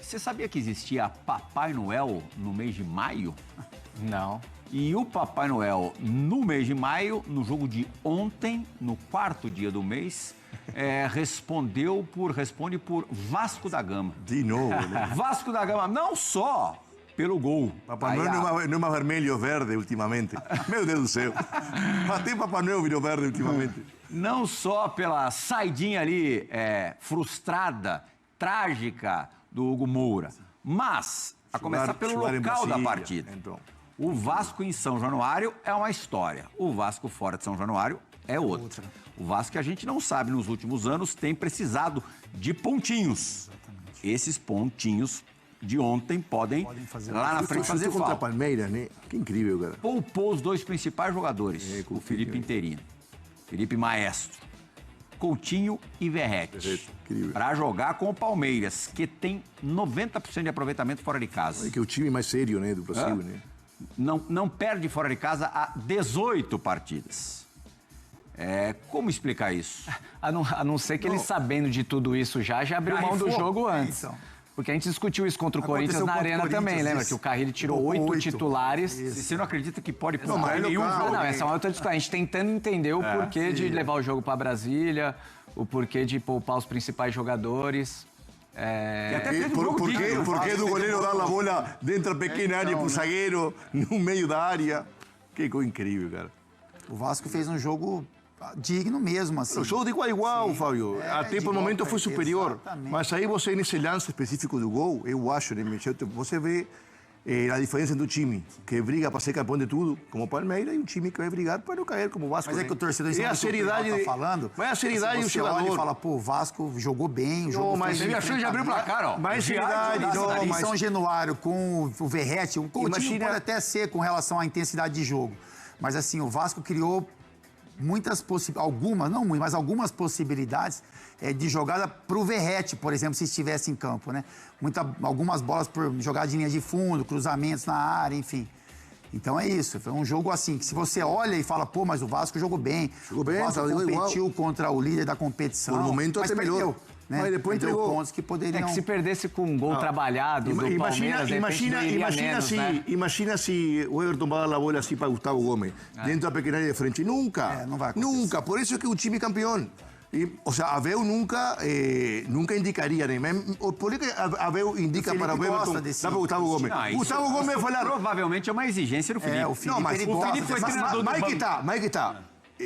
Você sabia que existia Papai Noel no mês de maio? Não. E o Papai Noel, no mês de maio, no jogo de ontem, no quarto dia do mês, responde por Vasco da Gama. De novo, né? Vasco da Gama, não só pelo gol. Papai Noel não é mais vermelho, verde ultimamente. Meu Deus do céu. Até Papai Noel virou verde ultimamente. Não só pela saidinha ali frustrada, trágica do Hugo Moura, mas a começar pelo local da partida. Então. O Vasco em São Januário é uma história. O Vasco fora de São Januário é outra. O Vasco, que a gente não sabe, nos últimos anos, tem precisado de pontinhos. Exatamente. Esses pontinhos de ontem podem fazer lá na frente fazer contra falta. a Palmeiras, né? Que incrível, cara. Poupou os dois principais jogadores, o Felipe Interino, Felipe Maestro, Coutinho e Verratti, para jogar com o Palmeiras, que tem 90% de aproveitamento fora de casa. É que é o time mais sério, né, do Brasil, né? Não perde fora de casa há 18 partidas. Como explicar isso? A não ser que ele, sabendo de tudo isso já abriu mão do jogo antes. Então. Porque a gente discutiu isso contra o Corinthians na Arena também, lembra? Que o Carrilli tirou 8 titulares. Você não acredita que pode poupar nenhum jogo? Não, essa é uma outra discussão. A gente tentando entender o porquê de levar o jogo para Brasília, o porquê de poupar os principais jogadores. Por que do goleiro dar a bola dentro da pequena área para o zagueiro, no meio da área? Que coisa incrível, cara. O Vasco fez um jogo digno mesmo, assim. O jogo de igual a igual, Fábio. Até por momento foi superior. Exatamente. Mas aí você, nesse lance específico do gol, eu acho, né, Michel, você vê a diferença do time que briga para ser campeão de tudo, como o Palmeiras, e um time que vai brigar para não cair, como o Vasco. Mas é que o torcedor é a seriedade tá falando. Mas é a seriedade do jogador. Olha e fala, pô, o Vasco jogou bem, jogou mas teve a chance de abrir o placar, ó. Mais seriedade, em São Januário com o Verratti, o Coutinho pode até ser com relação à intensidade de jogo. Mas assim, o Vasco criou muitas possibilidades, algumas possibilidades de jogada para o Verratti, por exemplo, se estivesse em campo, né? Algumas bolas por jogada de linha de fundo, cruzamentos na área, enfim. Então é isso, foi um jogo assim, que se você olha e fala, pô, mas o Vasco jogou bem. Jogou bem, o Vasco competiu contra o líder da competição. Por momento até melhor. Né? Mas depois entregou entregou pontos que poderiam... que se perdesse com um gol trabalhado do Palmeiras, imagina se o Everton vai dar a bola assim para Gustavo Gomes, dentro da pequena área de frente. Nunca. Não vai acontecer. Nunca. Por isso é que o time é campeão. O sea, Abel nunca indicaria, né? Por que Abel indica para o Everton, dá para Gustavo Gomes? Gustavo Gomes vai falar... Provavelmente é uma exigência do Felipe. O Felipe foi treinador do banco. Mas que tá.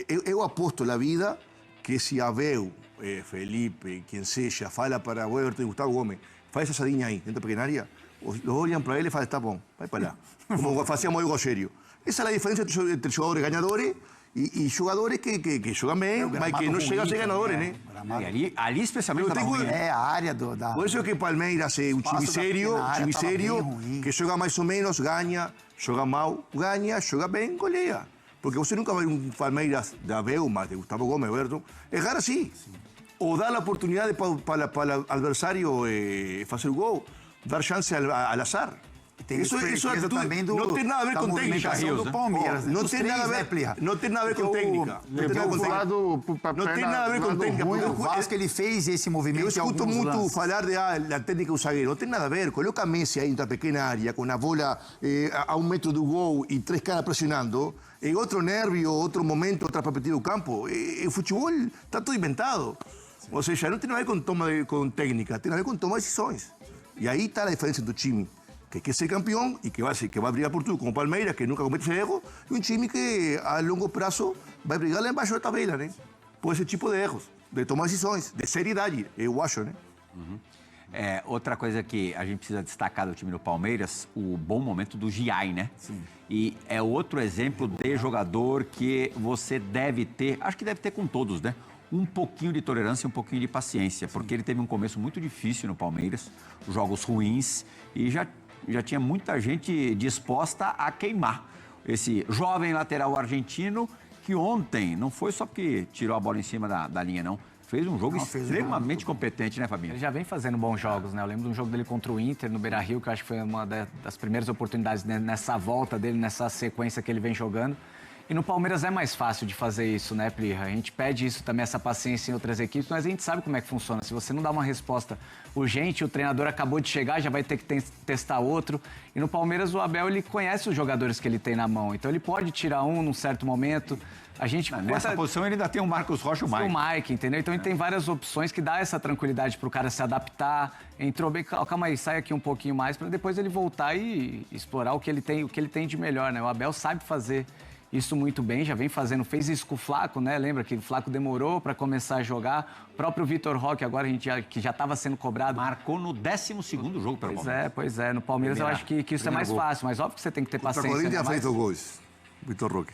Eu aposto na vida que se Abel, Felipe, quem seja, fala para o Everton e Gustavo Gomes, faz essa linha aí, dentro da pequena área, olham para ele e falam, tá bom, vai para lá. Como fazíamos algo sério. Essa é a diferença entre jogadores ganhadores e jogadores que jogam bem, mas que não chegam a ser ganhadores, né? Ali especialmente a área da... Por isso que o Palmeiras é um time sério, que joga mais ou menos, ganha, joga mal, ganha, joga bem, goleia. Porque você nunca vai um Palmeiras de Abel, mas de Gustavo Gomes, Everton, errar assim. Ou dar a oportunidade para o adversário fazer o gol, dar chance ao azar. Isso também não tem nada a ver com técnica. Do Palmeiras, não tem nada a ver com técnica. Não tem nada a ver com técnica. O Vasco ele fez esse movimento. Eu escuto muito falar da técnica do zagueiro. Não tem nada a ver. Coloca Messi aí na pequena área, com a bola a 1 metro do gol e 3 caras pressionando. É outro nervio, outro momento, outra perspectiva do campo. O futebol está tudo inventado. Ou seja, não tem nada a ver com técnica, tem a ver com tomar decisões. E aí está a diferença do time que quer ser campeão e que vai brigar por tudo, como o Palmeiras, que nunca comete esse erro, e um time que a longo prazo vai brigar lá embaixo da tabela, né? Por esse tipo de erros, de tomar decisões, de seriedade, eu acho, né? Outra coisa que a gente precisa destacar do time do Palmeiras, o bom momento do Giai, né? Sim. E é outro exemplo de jogador que você deve ter, acho que deve ter com todos, né? Um pouquinho de tolerância e um pouquinho de paciência, porque ele teve um começo muito difícil no Palmeiras, jogos ruins, e já tinha muita gente disposta a queimar esse jovem lateral argentino que ontem, não foi só porque tirou a bola em cima da linha, não. Fez um jogo extremamente competente, né, Fabinho? Ele já vem fazendo bons jogos, né? Eu lembro de um jogo dele contra o Inter, no Beira-Rio, que eu acho que foi uma das primeiras oportunidades nessa volta dele, nessa sequência que ele vem jogando. E no Palmeiras é mais fácil de fazer isso, né, Plirra? A gente pede isso também, essa paciência em outras equipes, mas a gente sabe como é que funciona. Se você não dá uma resposta urgente, o treinador acabou de chegar, já vai ter que testar outro. E no Palmeiras, o Abel, ele conhece os jogadores que ele tem na mão. Então, ele pode tirar um num certo momento. A gente... Nessa posição, ele ainda tem o Marcos Rocha e o Mike. O Mike, entendeu? Então, ele tem várias opções que dá essa tranquilidade pro cara se adaptar. Entrou bem, calma aí, sai aqui um pouquinho mais, para depois ele voltar e explorar o que ele tem de melhor, né? O Abel sabe fazer isso muito bem, já vem fazendo, fez isso com o Flaco, né? Lembra que o Flaco demorou para começar a jogar. O próprio Vitor Roque, agora que já estava sendo cobrado. Marcou no 12º jogo pelo Palmeiras. Pois é. No Palmeiras eu acho que isso é mais fácil, mas óbvio que você tem que ter paciência. Contra o Corinthians fez 2 gols, Vitor Roque.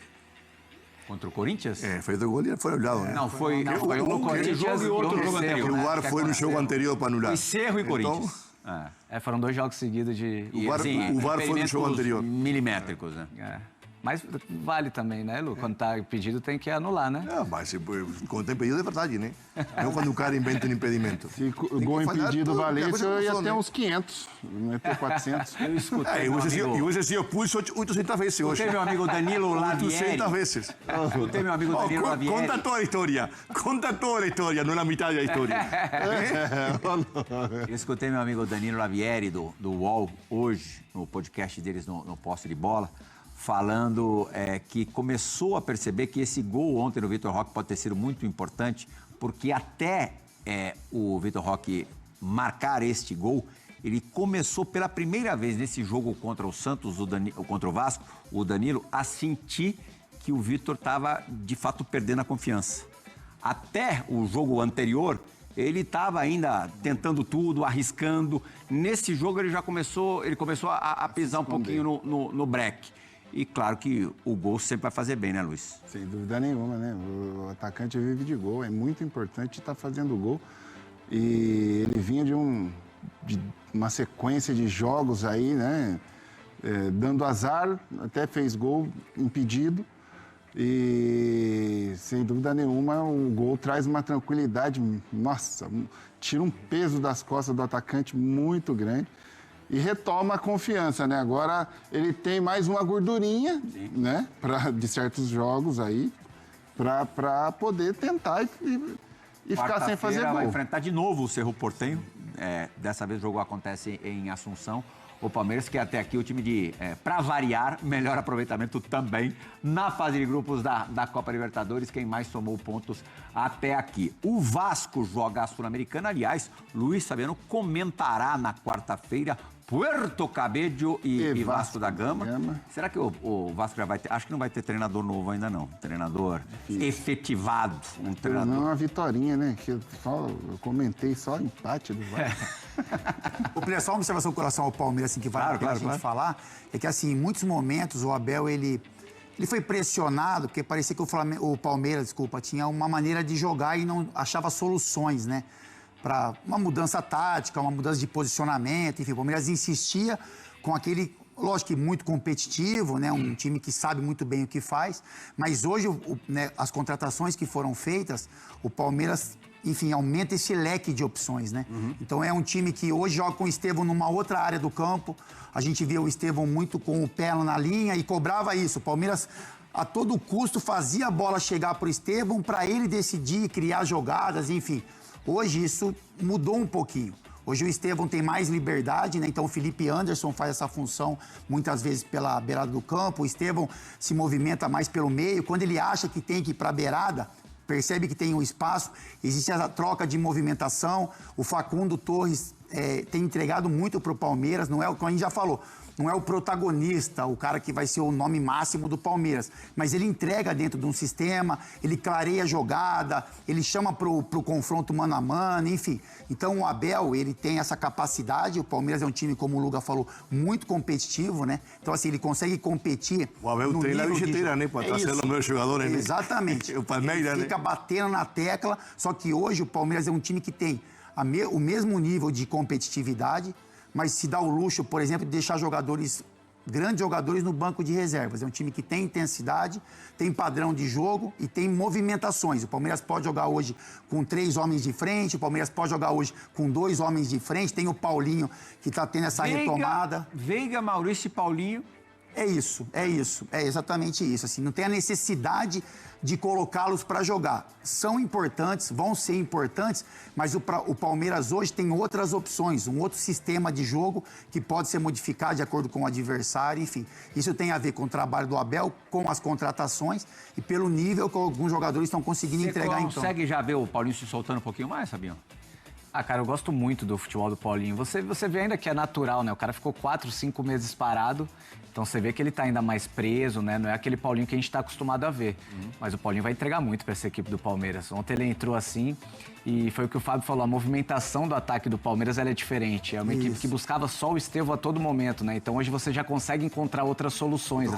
Contra o Corinthians? Fez 2 gols e foi anulado, né? Não, foi um no Corinthians e outro jogo anterior. O VAR foi no jogo anterior para anular. Foi Cerro e Corinthians. Foram 2 jogos seguidos de... O VAR foi no jogo anterior. Milimétricos, né? Mas vale também, né, Lu? Quando tá pedido, tem que anular, né? Mas quando tem pedido é verdade, né? Não quando o cara inventa um impedimento. Se o gol impedido valesse, eu ia ter uns 500, não ia ter 400. Eu escutei, e você se opôs 800 vezes hoje. Escutei meu amigo Danilo Lavieri. 800 vezes. Escutei meu amigo Danilo Lavieri. Conta toda a história, não a metade da história. Eu escutei meu amigo Danilo Lavieri do UOL hoje, no podcast deles no Posse de Bola, falando que começou a perceber que esse gol ontem no Vitor Roque pode ter sido muito importante, porque até o Vitor Roque marcar este gol, ele começou pela primeira vez nesse jogo contra o Santos, contra o Vasco, o Danilo, a sentir que o Vitor estava, de fato, perdendo a confiança. Até o jogo anterior, ele estava ainda tentando tudo, arriscando. Nesse jogo, ele começou a pisar um pouquinho no breque. E claro que o gol sempre vai fazer bem, né, Luiz? Sem dúvida nenhuma, né? O atacante vive de gol, é muito importante estar fazendo gol. E ele vinha de uma sequência de jogos aí, né? Dando azar, até fez gol impedido. E sem dúvida nenhuma o gol traz uma tranquilidade, nossa, tira um peso das costas do atacante muito grande. E retoma a confiança, né? Agora ele tem mais uma gordurinha, né? De certos jogos aí, para poder tentar e ficar sem fazer gol. Vai enfrentar de novo o Cerro Porteño. Dessa vez o jogo acontece em Assunção. O Palmeiras, que até aqui o time de, para variar, melhor aproveitamento também na fase de grupos da Copa Libertadores, quem mais somou pontos até aqui. O Vasco joga a Sul-Americana, aliás, Luiz Fabiano comentará na quarta-feira Puerto Cabello e Vasco da Gama. Será que o Vasco já vai ter? Acho que não vai ter treinador novo ainda não. Treinador efetivado. Um treinador. Não, uma vitória, né? Que eu comentei só empate do Vasco. Só uma observação com relação ao Palmeiras, assim, que vale a gente falar, é que, assim, em muitos momentos o Abel, ele foi pressionado, porque parecia que o Palmeiras, tinha uma maneira de jogar e não achava soluções, né? Para uma mudança tática, uma mudança de posicionamento, enfim, o Palmeiras insistia com aquele, lógico que muito competitivo, né? Um time que sabe muito bem o que faz, mas hoje, né, as contratações que foram feitas, o Palmeiras, enfim, aumenta esse leque de opções, né? Então é um time que hoje joga com o Estevão numa outra área do campo, a gente via o Estevão muito com o pé na linha e cobrava isso, o Palmeiras a todo custo fazia a bola chegar para o Estevão para ele decidir, criar jogadas, enfim. Hoje isso mudou um pouquinho. Hoje o Estevão tem mais liberdade, né? Então o Felipe Anderson faz essa função muitas vezes pela beirada do campo. O Estevão se movimenta mais pelo meio. Quando ele acha que tem que ir para a beirada, percebe que tem um espaço, existe essa troca de movimentação. O Facundo Torres tem entregado muito para o Palmeiras, não é o que a gente já falou. Não é o protagonista, o cara que vai ser o nome máximo do Palmeiras. Mas ele entrega dentro de um sistema, ele clareia a jogada, ele chama pro confronto mano a mano, enfim. Então o Abel, ele tem essa capacidade, o Palmeiras é um time, como o Luga falou, muito competitivo, né? Então assim, ele consegue competir. O Abel tem a bilheteira, né? Para trazer os meus jogadores, né? Exatamente. O Palmeiras, ele fica batendo na tecla, só que hoje o Palmeiras é um time que tem o mesmo nível de competitividade, mas se dá o luxo, por exemplo, de deixar grandes jogadores no banco de reservas. É um time que tem intensidade, tem padrão de jogo e tem movimentações. O Palmeiras pode jogar hoje com 3 homens de frente, o Palmeiras pode jogar hoje com 2 homens de frente, tem o Paulinho que está tendo essa retomada. Veiga, Maurício e Paulinho É isso, é exatamente isso. Assim, não tem a necessidade de colocá-los para jogar. São importantes, vão ser importantes, mas o Palmeiras hoje tem outras opções, um outro sistema de jogo que pode ser modificado de acordo com o adversário, enfim. Isso tem a ver com o trabalho do Abel, com as contratações e pelo nível que alguns jogadores estão conseguindo entregar. Você consegue já ver o Paulinho se soltando um pouquinho mais, Fabinho? Ah, cara, eu gosto muito do futebol do Paulinho. Você vê ainda que é natural, né? O cara ficou 4, 5 meses parado, então você vê que ele tá ainda mais preso, né? Não é aquele Paulinho que a gente tá acostumado a ver. Mas o Paulinho vai entregar muito para essa equipe do Palmeiras. Ontem ele entrou assim e foi o que o Fábio falou, a movimentação do ataque do Palmeiras ela é diferente. É uma equipe que buscava só o Estevão a todo momento, né? Então hoje você já consegue encontrar outras soluções.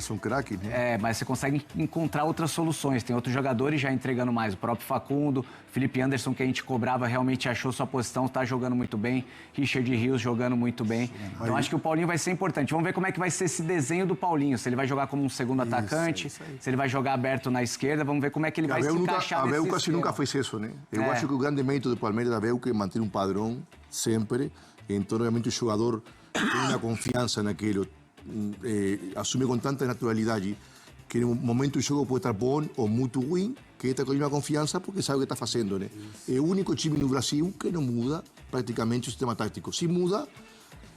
São craques, né? É, mas você consegue encontrar outras soluções. Tem outros jogadores já entregando mais. O próprio Facundo, Felipe Anderson, que a gente cobrava, realmente achou sua posição, tá jogando muito bem. Richard Rios jogando muito bem. Então acho que o Paulinho vai ser importante. Vamos ver como é que vai ser esse desenho do Paulinho. Se ele vai jogar como um segundo atacante, se ele vai jogar aberto na esquerda. Vamos ver como é que ele vai se encaixar nesse Abel quase nunca fez isso, né? Eu acho que o grande mérito do Palmeiras da Abel é manter um padrão sempre. Então, obviamente, o jogador tem uma confiança naquilo. Assume com tanta naturalidade que no momento do jogo pode estar bom ou muito ruim, que está com a mesma confiança porque sabe o que está fazendo, né? É o único time no Brasil que não muda praticamente o sistema tático. Se muda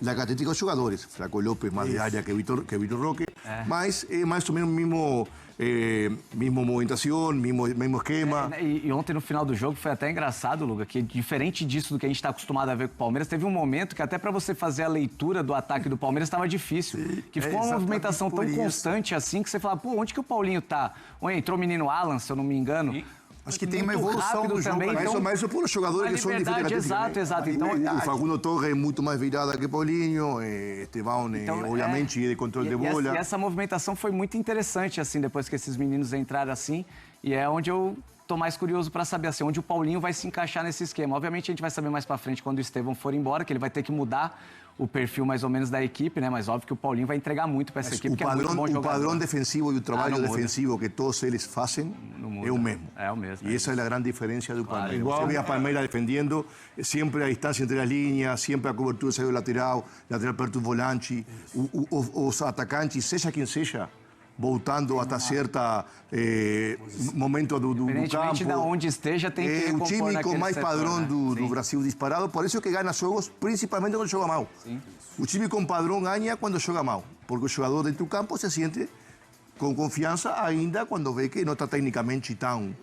a característica dos jogadores. Flaco López mais de área que Vitor Roque, mas é mais ou menos o mesmo movimentação, mesmo esquema. E ontem no final do jogo foi até engraçado, Luga, que diferente disso do que a gente está acostumado a ver com o Palmeiras, teve um momento que até para você fazer a leitura do ataque do Palmeiras estava difícil. Que ficou uma movimentação tão constante assim que você fala, pô, onde que o Paulinho tá? Oi, entrou o menino Alan, se eu não me engano. Acho que tem uma evolução do jogo. Também, então, mas por os jogadores que são diferentes. Exato. Então, o Facundo Torres é muito mais virada que Paulinho, Estevão, obviamente, de controle de bola. E essa movimentação foi muito interessante, assim, depois que esses meninos entraram assim, e é onde eu tô mais curioso para saber, assim, onde o Paulinho vai se encaixar nesse esquema. Obviamente, a gente vai saber mais para frente quando o Estevão for embora, que ele vai ter que mudar o perfil mais ou menos da equipe, né? Mas óbvio que o Paulinho vai entregar muito para essa equipe, que é muito bom jogador. O padrão defensivo e o trabalho defensivo que todos eles fazem é o mesmo. É o mesmo. E essa é a grande diferença do Palmeiras. Você vê a Palmeiras defendendo, sempre a distância entre as linhas, sempre a cobertura do lateral perto do volante, os atacantes, seja quem seja, voltando até certo momento do campo. Independentemente de onde esteja, tem que o time com mais padrão né? do Brasil disparado, por isso que ganha jogos, principalmente quando joga mal. Sim. O time com padrão ganha quando joga mal, porque o jogador dentro do campo se sente com confiança ainda quando vê que não está tecnicamente tão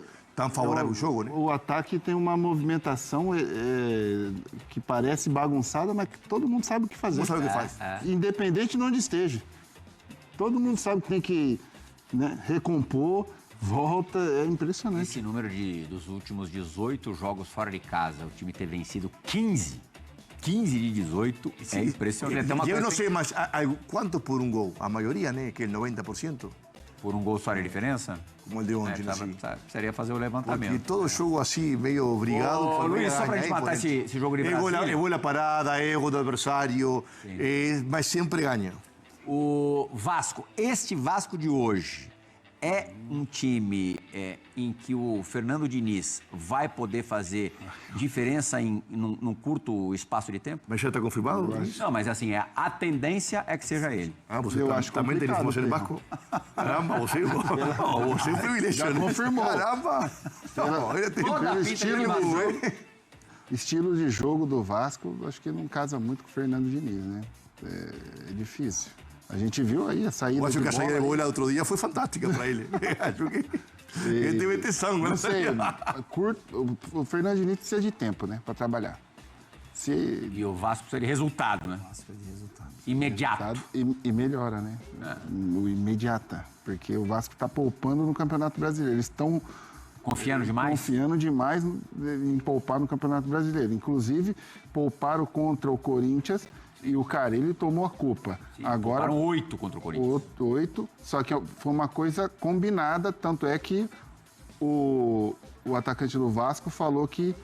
favorável o jogo, né? O ataque tem uma movimentação que parece bagunçada, mas que todo mundo sabe o que fazer. Todo mundo sabe o que faz. Independente de onde esteja. Todo mundo sabe que tem que recompor, volta, é impressionante. Esse número dos últimos 18 jogos fora de casa, o time ter vencido 15 de 18, é impressionante. Eu não sei, mas quanto por um gol? A maioria, né? Que é 90%. Por um gol só de diferença? Como o de ontem, Precisaria fazer o levantamento. Porque todo jogo assim, meio obrigado. Luiz, só pra gente matar esse jogo de Brasília. É bola parada, é erro do adversário, mas sempre ganha. O Vasco, este Vasco de hoje, é um time em que o Fernando Diniz vai poder fazer diferença num curto espaço de tempo? Mas já está confirmado? Não, mas assim, a tendência é que seja ele. Você também tem informação de Vasco? Caramba, você é um privilégio. Já confirmou. Caramba! Estilo de jogo do Vasco, acho que não casa muito com o Fernando Diniz, né? É difícil. A gente viu aí a saída de bola. Eu acho que a saída de bola outro dia foi fantástica para ele. Acho que ele teve atenção. Não sei, o Fernando Diniz precisa de tempo, né, para trabalhar. E o Vasco precisa de resultado, né? Imediato. E melhora, né? O imediata, porque o Vasco está poupando no Campeonato Brasileiro. Eles estão confiando demais? Confiando demais em poupar no Campeonato Brasileiro. Inclusive, pouparam contra o Corinthians. E o Carille tomou a culpa. Sim, agora 8 contra o Corinthians. 8, só que foi uma coisa combinada, tanto é que o atacante do Vasco falou que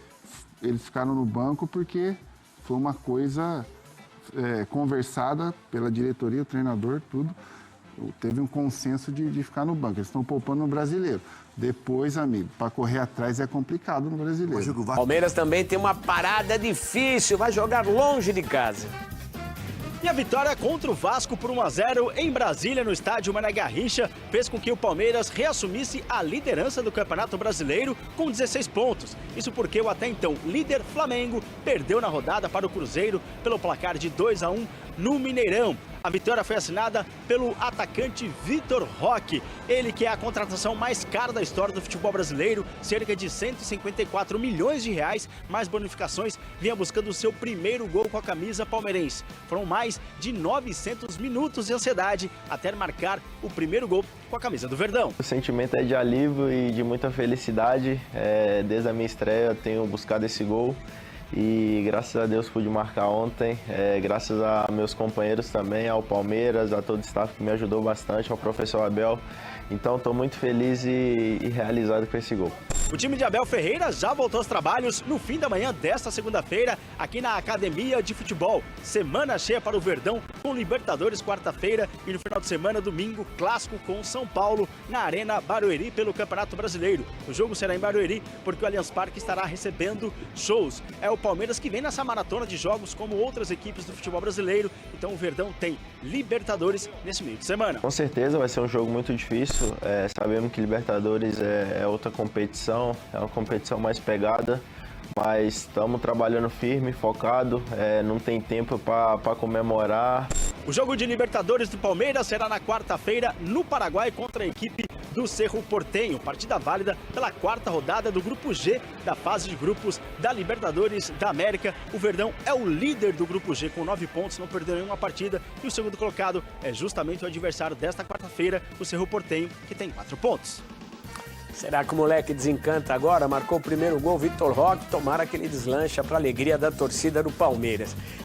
eles ficaram no banco porque foi uma coisa conversada pela diretoria, o treinador, tudo. Teve um consenso de ficar no banco. Eles estão poupando no Brasileiro. Depois, amigo, para correr atrás é complicado no Brasileiro. Palmeiras também tem uma parada difícil, vai jogar longe de casa. E a vitória contra o Vasco por 1-0 em Brasília, no estádio Mané Garrincha, fez com que o Palmeiras reassumisse a liderança do Campeonato Brasileiro com 16 pontos. Isso porque o até então líder Flamengo perdeu na rodada para o Cruzeiro pelo placar de 2-1 no Mineirão. A vitória foi assinada pelo atacante Vitor Roque, ele que é a contratação mais cara da história do futebol brasileiro, cerca de 154 milhões de reais, mais bonificações, vinha buscando o seu primeiro gol com a camisa palmeirense. Foram mais de 900 minutos de ansiedade até marcar o primeiro gol com a camisa do Verdão. O sentimento é de alívio e de muita felicidade. Desde a minha estreia eu tenho buscado esse gol. E graças a Deus pude marcar ontem, graças a meus companheiros também, ao Palmeiras, a todo o staff que me ajudou bastante, ao professor Abel. Então estou muito feliz e realizado com esse gol. O time de Abel Ferreira já voltou aos trabalhos no fim da manhã desta segunda-feira aqui na Academia de Futebol. Semana cheia para o Verdão com Libertadores quarta-feira e no final de semana, domingo, clássico com São Paulo na Arena Barueri pelo Campeonato Brasileiro. O jogo será em Barueri porque o Allianz Parque estará recebendo shows. É o Palmeiras que vem nessa maratona de jogos como outras equipes do futebol brasileiro. Então o Verdão tem Libertadores nesse meio de semana. Com certeza vai ser um jogo muito difícil. Sabemos que Libertadores é outra competição, é uma competição mais pegada, mas estamos trabalhando firme, focado, não tem tempo para comemorar. O jogo de Libertadores do Palmeiras será na quarta-feira no Paraguai contra a equipe do Cerro Porteño, partida válida pela quarta rodada do Grupo G da fase de grupos da Libertadores da América. O Verdão é o líder do Grupo G com 9 pontos, não perdeu nenhuma partida, e o segundo colocado é justamente o adversário desta quarta-feira, o Cerro Porteño, que tem 4 pontos. Será que o moleque desencanta agora? Marcou o primeiro gol, Vitor Roque, tomara que ele deslancha para a alegria da torcida do Palmeiras.